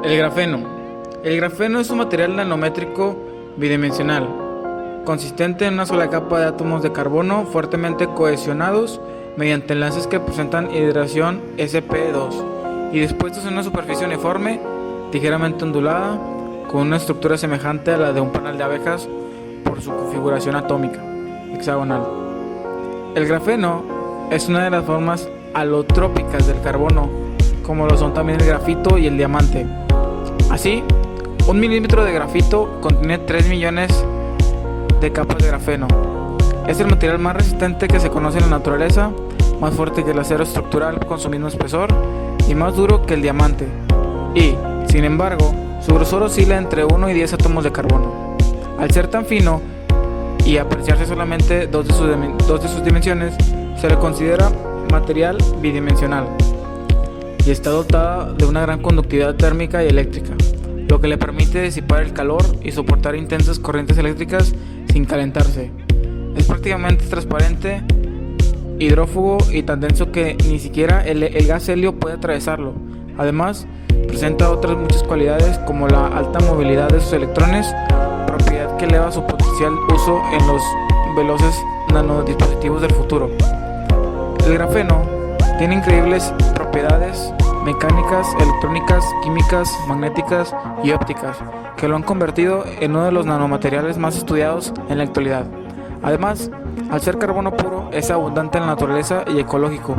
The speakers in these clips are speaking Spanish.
El grafeno. El grafeno es un material nanométrico bidimensional, consistente en una sola capa de átomos de carbono fuertemente cohesionados mediante enlaces que presentan hidratación sp2 y dispuestos en una superficie uniforme, ligeramente ondulada, con una estructura semejante a la de un panal de abejas por su configuración atómica, hexagonal. El grafeno es una de las formas alotrópicas del carbono, como lo son también el grafito y el diamante. Así, 1 milímetro de grafito contiene 3 millones de capas de grafeno. Es el material más resistente que se conoce en la naturaleza, más fuerte que el acero estructural con su mismo espesor y más duro que el diamante. Y, sin embargo, su grosor oscila entre 1 y 10 átomos de carbono. Al ser tan fino y apreciarse solamente dos de sus dimensiones, se le considera material bidimensional y está dotada de una gran conductividad térmica y eléctrica, lo que le permite disipar el calor y soportar intensas corrientes eléctricas sin calentarse. Es prácticamente transparente, hidrófugo y tan denso que ni siquiera el gas helio puede atravesarlo. Además, presenta otras muchas cualidades como la alta movilidad de sus electrones, propiedad que eleva su potencial uso en los veloces nanodispositivos del futuro. El grafeno tiene increíbles propiedades mecánicas, electrónicas, químicas, magnéticas y ópticas, que lo han convertido en uno de los nanomateriales más estudiados en la actualidad. Además, al ser carbono puro, es abundante en la naturaleza y ecológico.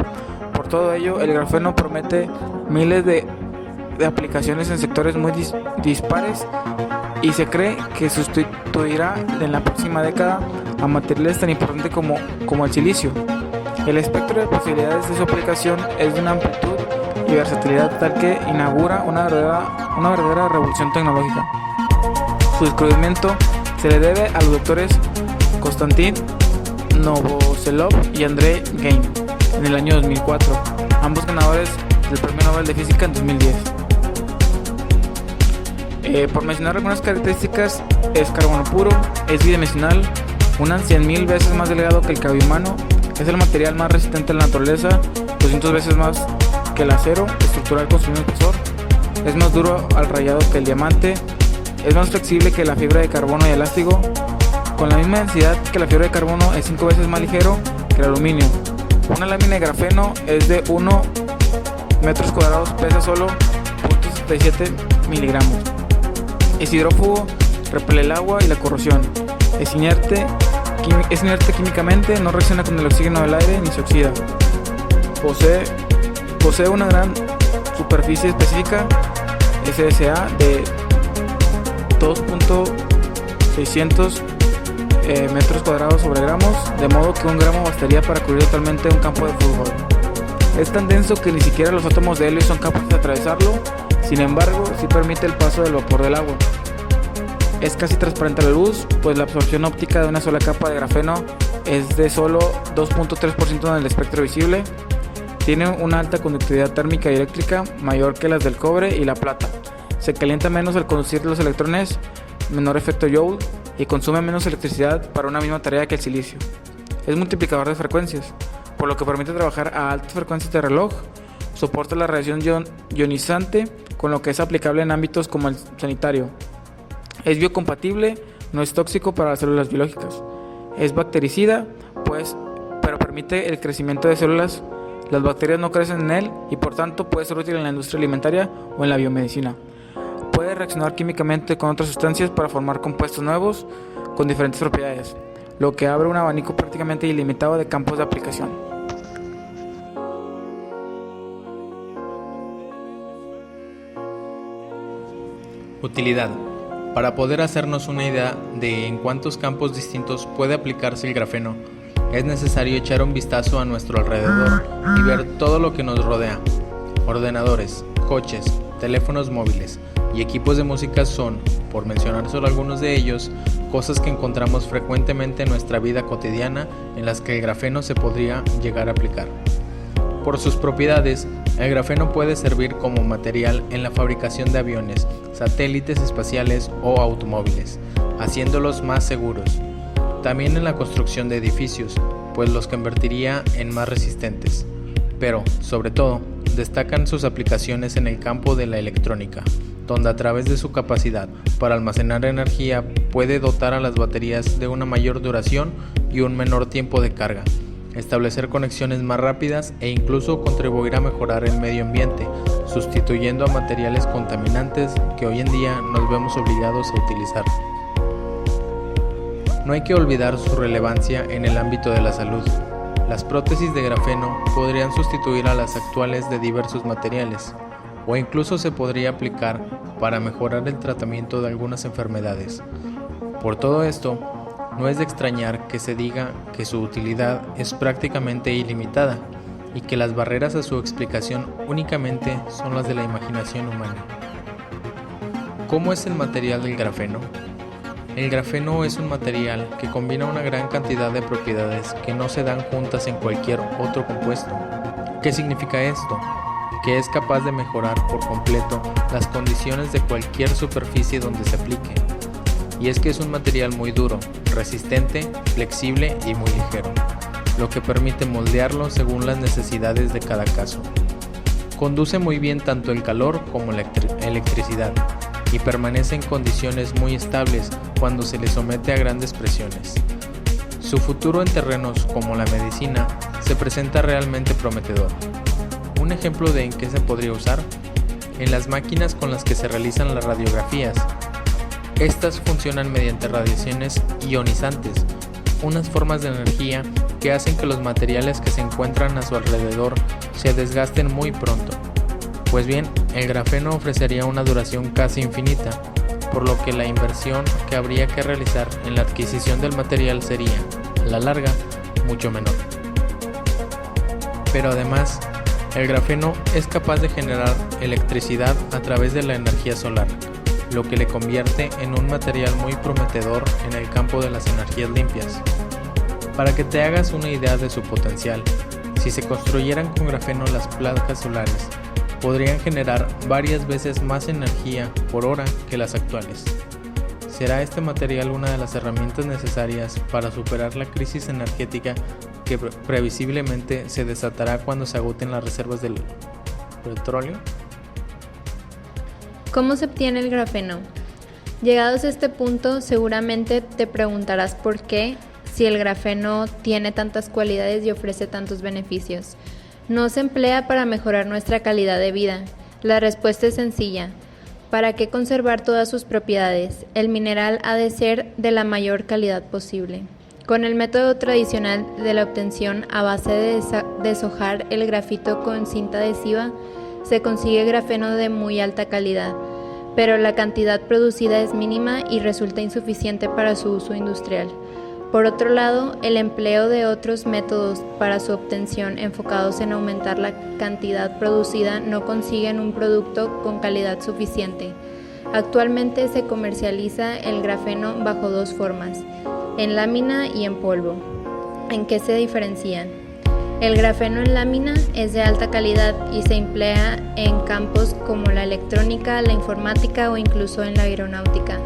Por todo ello, el grafeno promete miles de aplicaciones en sectores muy dispares y se cree que sustituirá en la próxima década a materiales tan importantes como el silicio. El espectro de posibilidades de su aplicación es de una amplitud y versatilidad tal que inaugura una verdadera revolución tecnológica. Su descubrimiento se le debe a los doctores Konstantin Novoselov y Andrei Geim en el año 2004, ambos ganadores del Premio Nobel de Física en 2010. Por mencionar algunas características, es carbono puro, es bidimensional, unas 100.000 veces más delgado que el cabello humano, es el material más resistente a la naturaleza, 200 veces más que el acero estructural con su mismo espesor, es más duro al rayado que el diamante, es más flexible que la fibra de carbono y elástico, con la misma densidad que la fibra de carbono es 5 veces más ligero que el aluminio. Una lámina de grafeno es de 1 metros cuadrados, pesa solo 0.77 miligramos. Es hidrófugo, repele el agua y la corrosión. Es inerte químicamente, no reacciona con el oxígeno del aire ni se oxida. Posee una gran superficie específica, SSA, de 2.600 metros cuadrados sobre gramos, de modo que 1 gramo bastaría para cubrir totalmente un campo de fútbol. Es tan denso que ni siquiera los átomos de helio son capaces de atravesarlo, sin embargo, sí permite el paso del vapor del agua. Es casi transparente a la luz, pues la absorción óptica de una sola capa de grafeno es de solo 2.3% en el espectro visible. Tiene una alta conductividad térmica y eléctrica, mayor que las del cobre y la plata. Se calienta menos al conducir los electrones, menor efecto Joule, y consume menos electricidad para una misma tarea que el silicio. Es multiplicador de frecuencias, por lo que permite trabajar a altas frecuencias de reloj. Soporta la radiación ionizante, con lo que es aplicable en ámbitos como el sanitario. Es biocompatible, no es tóxico para las células biológicas. Es bactericida, pero permite el crecimiento de células. Las bacterias no crecen en él y por tanto puede ser útil en la industria alimentaria o en la biomedicina. Puede reaccionar químicamente con otras sustancias para formar compuestos nuevos con diferentes propiedades, lo que abre un abanico prácticamente ilimitado de campos de aplicación. Utilidad. Para poder hacernos una idea de en cuántos campos distintos puede aplicarse el grafeno, es necesario echar un vistazo a nuestro alrededor y ver todo lo que nos rodea. Ordenadores, coches, teléfonos móviles y equipos de música son, por mencionar solo algunos de ellos, cosas que encontramos frecuentemente en nuestra vida cotidiana en las que el grafeno se podría llegar a aplicar. Por sus propiedades, el grafeno puede servir como material en la fabricación de aviones, satélites espaciales o automóviles, haciéndolos más seguros. También en la construcción de edificios, pues los convertiría en más resistentes. Pero, sobre todo, destacan sus aplicaciones en el campo de la electrónica, donde a través de su capacidad para almacenar energía puede dotar a las baterías de una mayor duración y un menor tiempo de carga, establecer conexiones más rápidas e incluso contribuir a mejorar el medio ambiente, sustituyendo a materiales contaminantes que hoy en día nos vemos obligados a utilizar. No hay que olvidar su relevancia en el ámbito de la salud. Las prótesis de grafeno podrían sustituir a las actuales de diversos materiales, o incluso se podría aplicar para mejorar el tratamiento de algunas enfermedades. Por todo esto, no es de extrañar que se diga que su utilidad es prácticamente ilimitada y que las barreras a su explicación únicamente son las de la imaginación humana. ¿Cómo es el material del grafeno? El grafeno es un material que combina una gran cantidad de propiedades que no se dan juntas en cualquier otro compuesto. ¿Qué significa esto? Que es capaz de mejorar por completo las condiciones de cualquier superficie donde se aplique. Y es que es un material muy duro, resistente, flexible y muy ligero, lo que permite moldearlo según las necesidades de cada caso. Conduce muy bien tanto el calor como la electricidad y permanece en condiciones muy estables cuando se le somete a grandes presiones. Su futuro en terrenos como la medicina se presenta realmente prometedor. Un ejemplo de en qué se podría usar: en las máquinas con las que se realizan las radiografías. Estas funcionan mediante radiaciones ionizantes, unas formas de energía que hacen que los materiales que se encuentran a su alrededor se desgasten muy pronto. Pues bien, el grafeno ofrecería una duración casi infinita, por lo que la inversión que habría que realizar en la adquisición del material sería, a la larga, mucho menor. Pero además, el grafeno es capaz de generar electricidad a través de la energía solar, lo que le convierte en un material muy prometedor en el campo de las energías limpias. Para que te hagas una idea de su potencial, si se construyeran con grafeno las placas solares, podrían generar varias veces más energía por hora que las actuales. ¿Será este material una de las herramientas necesarias para superar la crisis energética que previsiblemente se desatará cuando se agoten las reservas del petróleo? ¿Cómo se obtiene el grafeno? Llegados a este punto, seguramente te preguntarás por qué, si el grafeno tiene tantas cualidades y ofrece tantos beneficios. No se emplea para mejorar nuestra calidad de vida. La respuesta es sencilla. ¿Para qué conservar todas sus propiedades? El mineral ha de ser de la mayor calidad posible. Con el método tradicional de la obtención a base de deshojar el grafito con cinta adhesiva, se consigue grafeno de muy alta calidad, pero la cantidad producida es mínima y resulta insuficiente para su uso industrial. Por otro lado, el empleo de otros métodos para su obtención enfocados en aumentar la cantidad producida no consiguen un producto con calidad suficiente. Actualmente se comercializa el grafeno bajo dos formas, en lámina y en polvo. ¿En qué se diferencian? El grafeno en lámina es de alta calidad y se emplea en campos como la electrónica, la informática o incluso en la aeronáutica,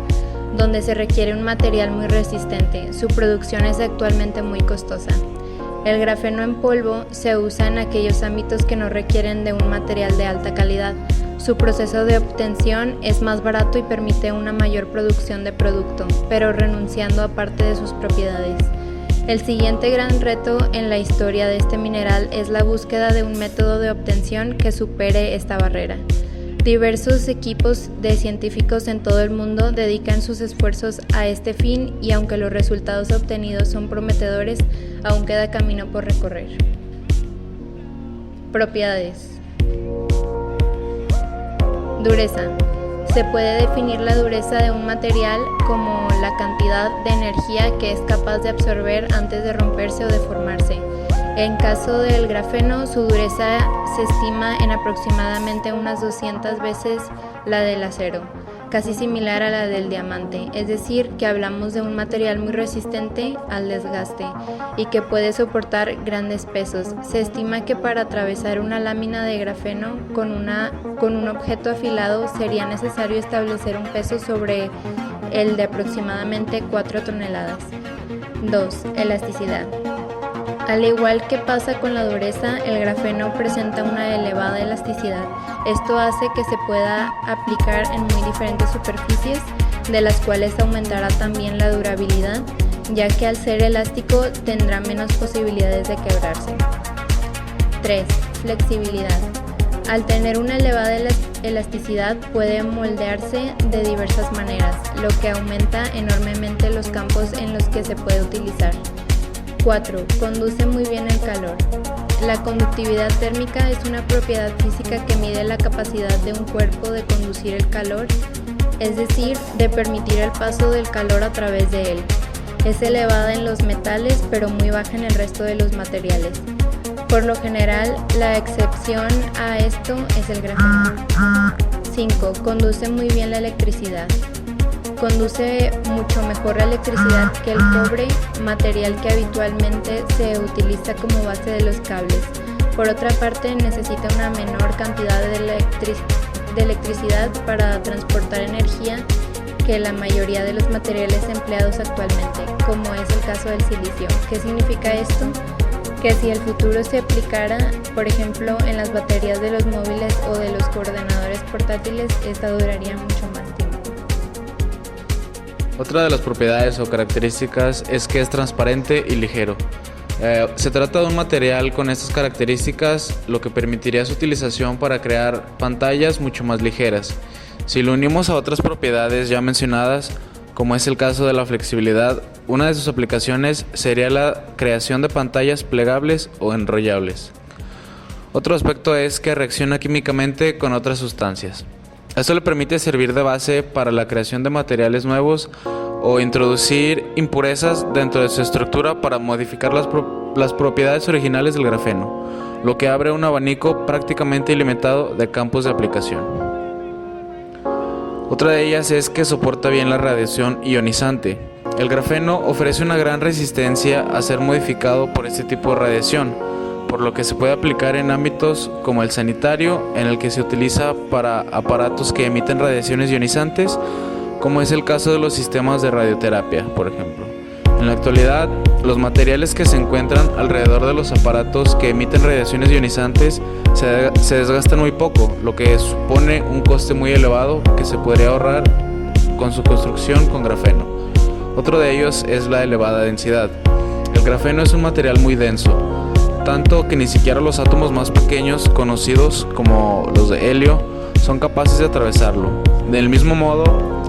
donde se requiere un material muy resistente. Su producción es actualmente muy costosa. El grafeno en polvo se usa en aquellos ámbitos que no requieren de un material de alta calidad. Su proceso de obtención es más barato y permite una mayor producción de producto, pero renunciando a parte de sus propiedades. El siguiente gran reto en la historia de este mineral es la búsqueda de un método de obtención que supere esta barrera. Diversos equipos de científicos en todo el mundo dedican sus esfuerzos a este fin y aunque los resultados obtenidos son prometedores, aún queda camino por recorrer. Propiedades. Dureza. Se puede definir la dureza de un material como la cantidad de energía que es capaz de absorber antes de romperse o deformarse. En caso del grafeno, su dureza se estima en aproximadamente unas 200 veces la del acero, casi similar a la del diamante, es decir, que hablamos de un material muy resistente al desgaste y que puede soportar grandes pesos. Se estima que para atravesar una lámina de grafeno con un objeto afilado sería necesario establecer un peso sobre el de aproximadamente 4 toneladas. 2. Elasticidad. Al igual que pasa con la dureza, el grafeno presenta una elevada elasticidad. Esto hace que se pueda aplicar en muy diferentes superficies, de las cuales aumentará también la durabilidad, ya que al ser elástico tendrá menos posibilidades de quebrarse. 3. Flexibilidad. Al tener una elevada elasticidad puede moldearse de diversas maneras, lo que aumenta enormemente los campos en los que se puede utilizar. 4. Conduce muy bien el calor. La conductividad térmica es una propiedad física que mide la capacidad de un cuerpo de conducir el calor, es decir, de permitir el paso del calor a través de él. Es elevada en los metales, pero muy baja en el resto de los materiales. Por lo general, la excepción a esto es el grafeno. 5. Conduce muy bien la electricidad. Conduce mucho mejor la electricidad que el cobre, material que habitualmente se utiliza como base de los cables. Por otra parte, necesita una menor cantidad de electricidad para transportar energía que la mayoría de los materiales empleados actualmente, como es el caso del silicio. ¿Qué significa esto? Que si el futuro se aplicara, por ejemplo, en las baterías de los móviles o de los ordenadores portátiles, esta duraría mucho más tiempo. Otra de las propiedades o características es que es transparente y ligero. Se trata de un material con estas características, lo que permitiría su utilización para crear pantallas mucho más ligeras. Si lo unimos a otras propiedades ya mencionadas, como es el caso de la flexibilidad, una de sus aplicaciones sería la creación de pantallas plegables o enrollables. Otro aspecto es que reacciona químicamente con otras sustancias. Esto le permite servir de base para la creación de materiales nuevos o introducir impurezas dentro de su estructura para modificar las propiedades originales del grafeno, lo que abre un abanico prácticamente ilimitado de campos de aplicación. Otra de ellas es que soporta bien la radiación ionizante. El grafeno ofrece una gran resistencia a ser modificado por este tipo de radiación, por lo que se puede aplicar en ámbitos como el sanitario, en el que se utiliza para aparatos que emiten radiaciones ionizantes, como es el caso de los sistemas de radioterapia, por ejemplo. En la actualidad, los materiales que se encuentran alrededor de los aparatos que emiten radiaciones ionizantes se desgastan muy poco, lo que supone un coste muy elevado que se podría ahorrar con su construcción con grafeno. Otro de ellos es la elevada densidad. El grafeno es un material muy denso, tanto que ni siquiera los átomos más pequeños, conocidos como los de helio, son capaces de atravesarlo. Del mismo modo,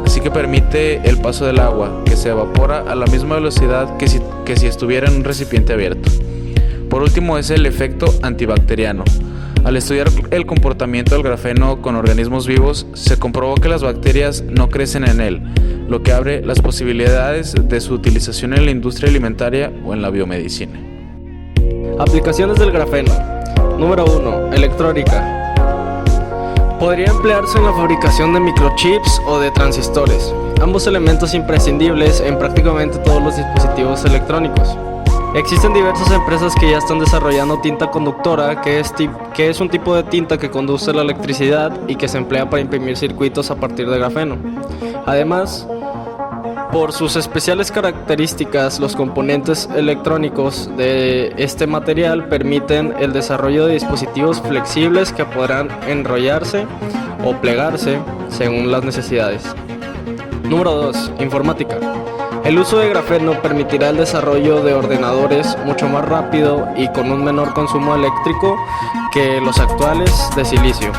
sí que permite el paso del agua, que se evapora a la misma velocidad que si estuviera en un recipiente abierto. Por último es el efecto antibacteriano. Al estudiar el comportamiento del grafeno con organismos vivos, se comprobó que las bacterias no crecen en él, lo que abre las posibilidades de su utilización en la industria alimentaria o en la biomedicina. Aplicaciones del grafeno. Número 1. Electrónica. Podría emplearse en la fabricación de microchips o de transistores, ambos elementos imprescindibles en prácticamente todos los dispositivos electrónicos. Existen diversas empresas que ya están desarrollando tinta conductora, que es un tipo de tinta que conduce la electricidad y que se emplea para imprimir circuitos a partir de grafeno. Además, por sus especiales características, los componentes electrónicos de este material permiten el desarrollo de dispositivos flexibles que podrán enrollarse o plegarse según las necesidades. Número 2. Informática. El uso de grafeno permitirá el desarrollo de ordenadores mucho más rápido y con un menor consumo eléctrico que los actuales de silicio.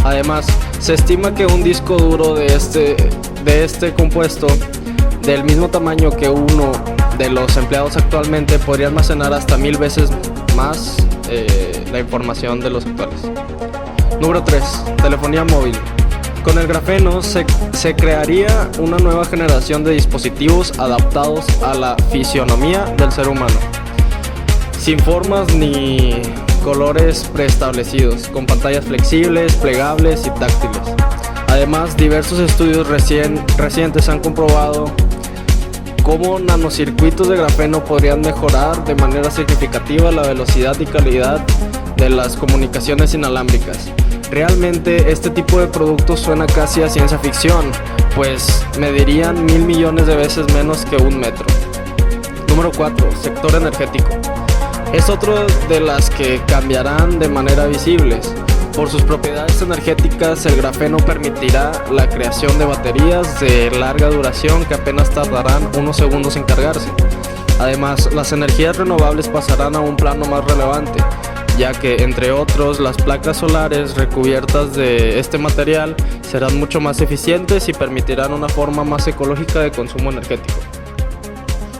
Además, se estima que un disco duro de este compuesto del mismo tamaño que uno de los empleados actualmente podría almacenar hasta 1000 veces más la información de los actuales. Número 3. Telefonía móvil. Con el grafeno se crearía una nueva generación de dispositivos adaptados a la fisionomía del ser humano, sin formas ni colores preestablecidos, con pantallas flexibles, plegables y táctiles. Además, diversos estudios recientes han comprobado cómo nanocircuitos de grafeno podrían mejorar de manera significativa la velocidad y calidad de las comunicaciones inalámbricas. Realmente este tipo de productos suena casi a ciencia ficción, pues medirían 1000 millones de veces menos que un metro. Número 4. Sector energético. Es otro de las que cambiarán de manera visible. Por sus propiedades energéticas, el grafeno permitirá la creación de baterías de larga duración que apenas tardarán unos segundos en cargarse. Además, las energías renovables pasarán a un plano más relevante, ya que, entre otros, las placas solares recubiertas de este material serán mucho más eficientes y permitirán una forma más ecológica de consumo energético.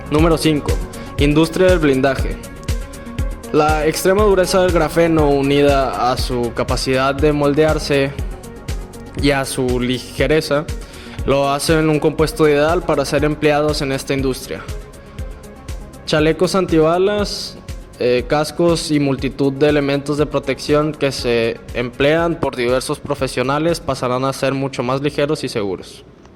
Número 5. Industria del blindaje. La extrema dureza del grafeno, unida a su capacidad de moldearse y a su ligereza, lo hacen un compuesto ideal para ser empleados en esta industria. Chalecos antibalas, cascos y multitud de elementos de protección que se emplean por diversos profesionales pasarán a ser mucho más ligeros y seguros.